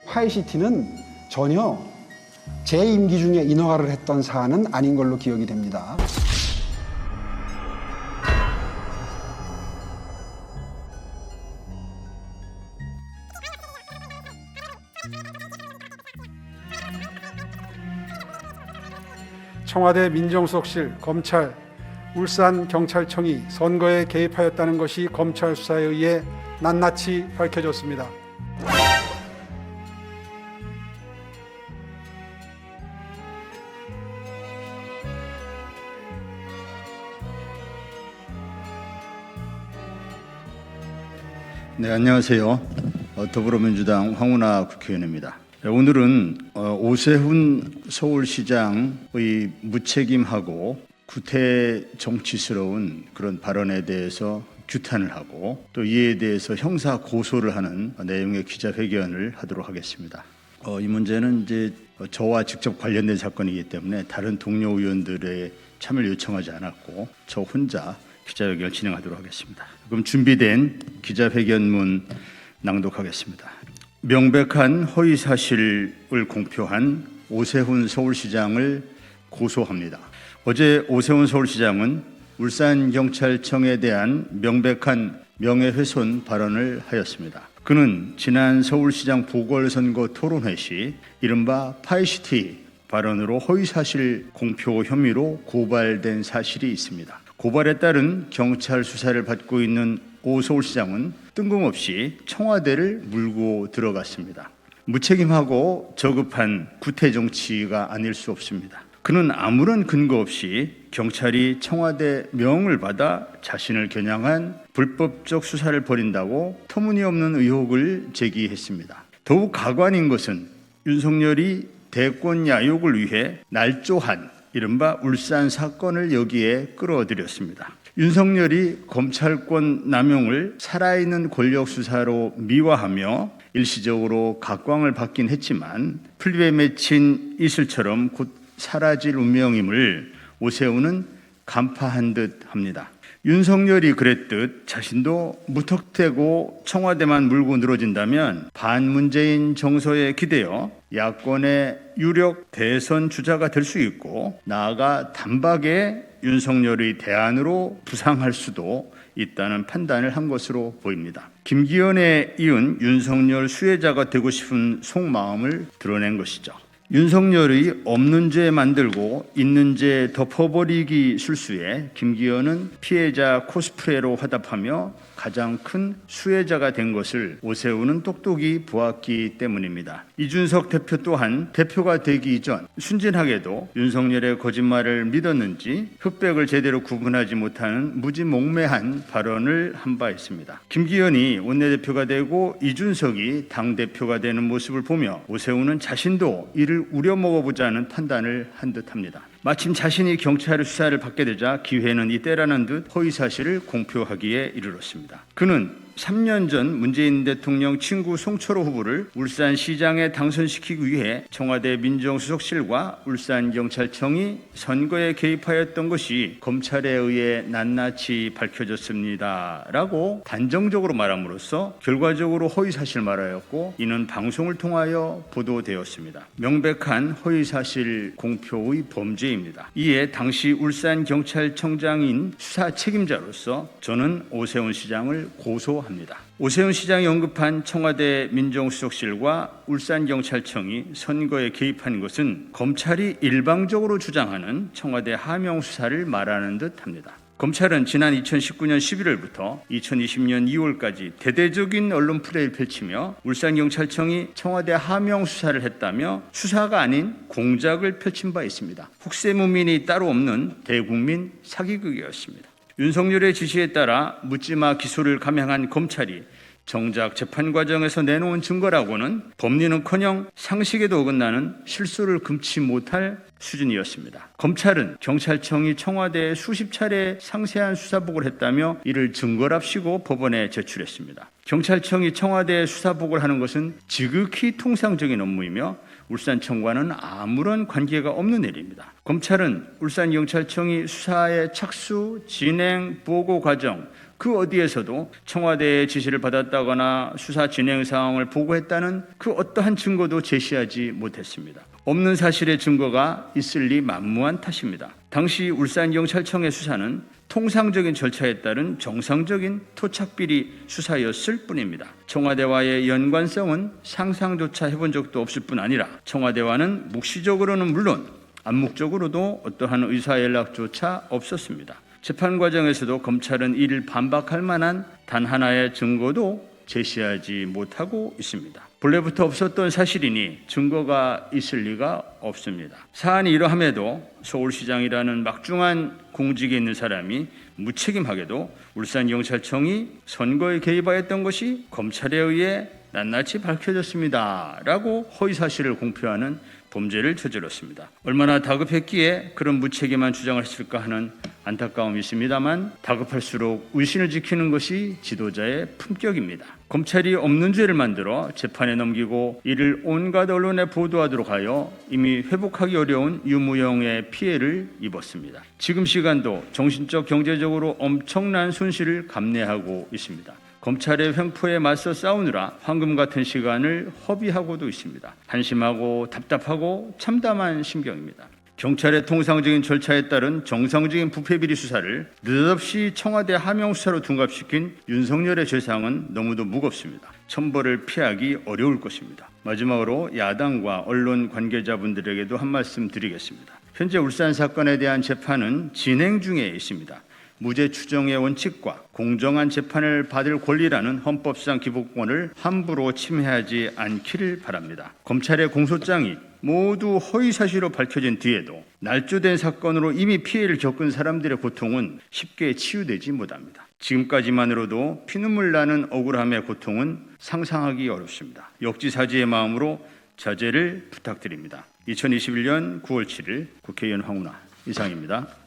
화이트시티는 전혀 제 임기 중에 인허가를 했던 사안은 아닌 걸로 기억이 됩니다. 청와대 민정수석실, 검찰, 울산경찰청이 선거에 개입하였다는 것이 검찰 수사에 의해 낱낱이 밝혀졌습니다. 네, 안녕하세요. 더불어민주당 황운하 국회의원입니다. 오늘은 오세훈 서울시장의 무책임하고 구태 정치스러운 그런 발언에 대해서 규탄을 하고 또 이에 대해서 형사 고소를 하는 내용의 기자회견을 하도록 하겠습니다. 이 문제는 이제 저와 직접 관련된 사건이기 때문에 다른 동료 의원들의 참여를 요청하지 않았고 저 혼자 기자회견을 진행하도록 하겠습니다. 그럼 준비된 기자회견문 낭독하겠습니다. 명백한 허위 사실을 공표한 오세훈 서울시장을 고소합니다. 어제 오세훈 서울시장은 울산경찰청에 대한 명백한 명예훼손 발언을 하였습니다. 그는 지난 서울시장 보궐선거 토론회 시 이른바 파이시티 발언으로 허위사실 공표 혐의로 고발된 사실이 있습니다. 고발에 따른 경찰 수사를 받고 있는 오 서울시장은 뜬금없이 청와대를 물고 들어갔습니다. 무책임하고 저급한 구태 정치가 아닐 수 없습니다. 그는 아무런 근거 없이 경찰이 청와대 명을 받아 자신을 겨냥한 불법적 수사를 벌인다고 터무니없는 의혹을 제기했습니다. 더욱 가관인 것은 윤석열이 대권 야욕을 위해 날조한 이른바 울산 사건을 여기에 끌어들였습니다. 윤석열이 검찰권 남용을 살아있는 권력 수사로 미화하며 일시적으로 각광을 받긴 했지만 풀립에 맺힌 이슬처럼 곧 사라질 운명임을 오세훈은 간파한 듯 합니다. 윤석열이 그랬듯 자신도 무턱대고 청와대만 물고 늘어진다면 반문재인 정서에 기대어 야권의 유력 대선 주자가 될 수 있고 나아가 단박에 윤석열의 대안으로 부상할 수도 있다는 판단을 한 것으로 보입니다. 김기현에 이은 윤석열 수혜자가 되고 싶은 속마음을 드러낸 것이죠. 윤석열의 없는 죄 만들고 있는 죄 덮어버리기 술수에 김기현은 피해자 코스프레로 화답하며 가장 큰 수혜자가 된 것을 오세훈은 똑똑히 보았기 때문입니다. 이준석 대표 또한 대표가 되기 전 순진하게도 윤석열의 거짓말을 믿었는지 흑백을 제대로 구분하지 못하는 무지몽매한 발언을 한 바 있습니다. 김기현이 원내대표가 되고 이준석이 당대표가 되는 모습을 보며 오세훈은 자신도 이를 우려먹어보자는 판단을 한 듯합니다. 마침 자신이 경찰의 수사를 받게 되자 기회는 이때라는 듯 허위사실을 공표하기에 이르렀습니다. 그는 3년 전 문재인 대통령 친구 송철호 후보를 울산시장에 당선시키기 위해 청와대 민정수석실과 울산경찰청이 선거에 개입하였던 것이 검찰에 의해 낱낱이 밝혀졌습니다 라고 단정적으로 말함으로써 결과적으로 허위사실 말하였고 이는 방송을 통하여 보도되었습니다. 명백한 허위사실 공표의 범죄입니다. 이에 당시 울산경찰청장인 수사 책임자로서 저는 오세훈 시장을 고소합니다. 오세훈 시장이 언급한 청와대 민정수석실과 울산경찰청이 선거에 개입한 것은 검찰이 일방적으로 주장하는 청와대 하명 수사를 말하는 듯합니다. 검찰은 지난 2019년 11월부터 2020년 2월까지 대대적인 언론 플레이를 펼치며 울산경찰청이 청와대 하명 수사를 했다며 수사가 아닌 공작을 펼친 바 있습니다. 혹세무민이 따로 없는 대국민 사기극이었습니다. 윤석열의 지시에 따라 묻지마 기소를 감행한 검찰이 정작 재판 과정에서 내놓은 증거라고는 법리는커녕 상식에도 어긋나는 실수를 금치 못할 수준이었습니다. 검찰은 경찰청이 청와대에 수십 차례 상세한 수사복을 했다며 이를 증거랍시고 법원에 제출했습니다. 경찰청이 청와대에 수사복을 하는 것은 지극히 통상적인 업무이며 울산청과는 아무런 관계가 없는 일입니다. 검찰은 울산경찰청이 수사의 착수, 진행, 보고 과정, 그 어디에서도 청와대의 지시를 받았다거나 수사 진행 상황을 보고했다는 그 어떠한 증거도 제시하지 못했습니다. 없는 사실의 증거가 있을 리 만무한 탓입니다. 당시 울산경찰청의 수사는 통상적인 절차에 따른 정상적인 토착비리 수사였을 뿐입니다. 청와대와의 연관성은 상상조차 해본 적도 없을 뿐 아니라 청와대와는 묵시적으로는 물론 암묵적으로도 어떠한 의사연락조차 없었습니다. 재판 과정에서도 검찰은 이를 반박할 만한 단 하나의 증거도 제시하지 못하고 있습니다. 본래부터 없었던 사실이니 증거가 있을 리가 없습니다. 사안이 이러함에도 서울시장이라는 막중한 공직에 있는 사람이 무책임하게도 울산경찰청이 선거에 개입하였던 것이 검찰에 의해 낱낱이 밝혀졌습니다 라고 허위사실을 공표하는 범죄를 저질렀습니다. 얼마나 다급했기에 그런 무책임한 주장을 했을까 하는 안타까움이 있습니다만 다급할수록 의신을 지키는 것이 지도자의 품격입니다. 검찰이 없는 죄를 만들어 재판에 넘기고 이를 온갖 언론에 보도하도록 하여 이미 회복하기 어려운 유무영의 피해를 입었습니다. 지금 시간도 정신적 경제적으로 엄청난 손실을 감내하고 있습니다. 검찰의 횡포에 맞서 싸우느라 황금 같은 시간을 허비하고도 있습니다. 한심하고 답답하고 참담한 심경입니다. 경찰의 통상적인 절차에 따른 정상적인 부패비리 수사를 느닷없이 청와대 하명 수사로 둔갑시킨 윤석열의 죄상은 너무도 무겁습니다. 천벌을 피하기 어려울 것입니다. 마지막으로 야당과 언론 관계자분들에게도 한 말씀 드리겠습니다. 현재 울산 사건에 대한 재판은 진행 중에 있습니다. 무죄 추정의 원칙과 공정한 재판을 받을 권리라는 헌법상 기본권을 함부로 침해하지 않기를 바랍니다. 검찰의 공소장이 모두 허위사실로 밝혀진 뒤에도 날조된 사건으로 이미 피해를 겪은 사람들의 고통은 쉽게 치유되지 못합니다. 지금까지만으로도 피눈물 나는 억울함의 고통은 상상하기 어렵습니다. 역지사지의 마음으로 자제를 부탁드립니다. 2021년 9월 7일 국회의원 황운하 이상입니다.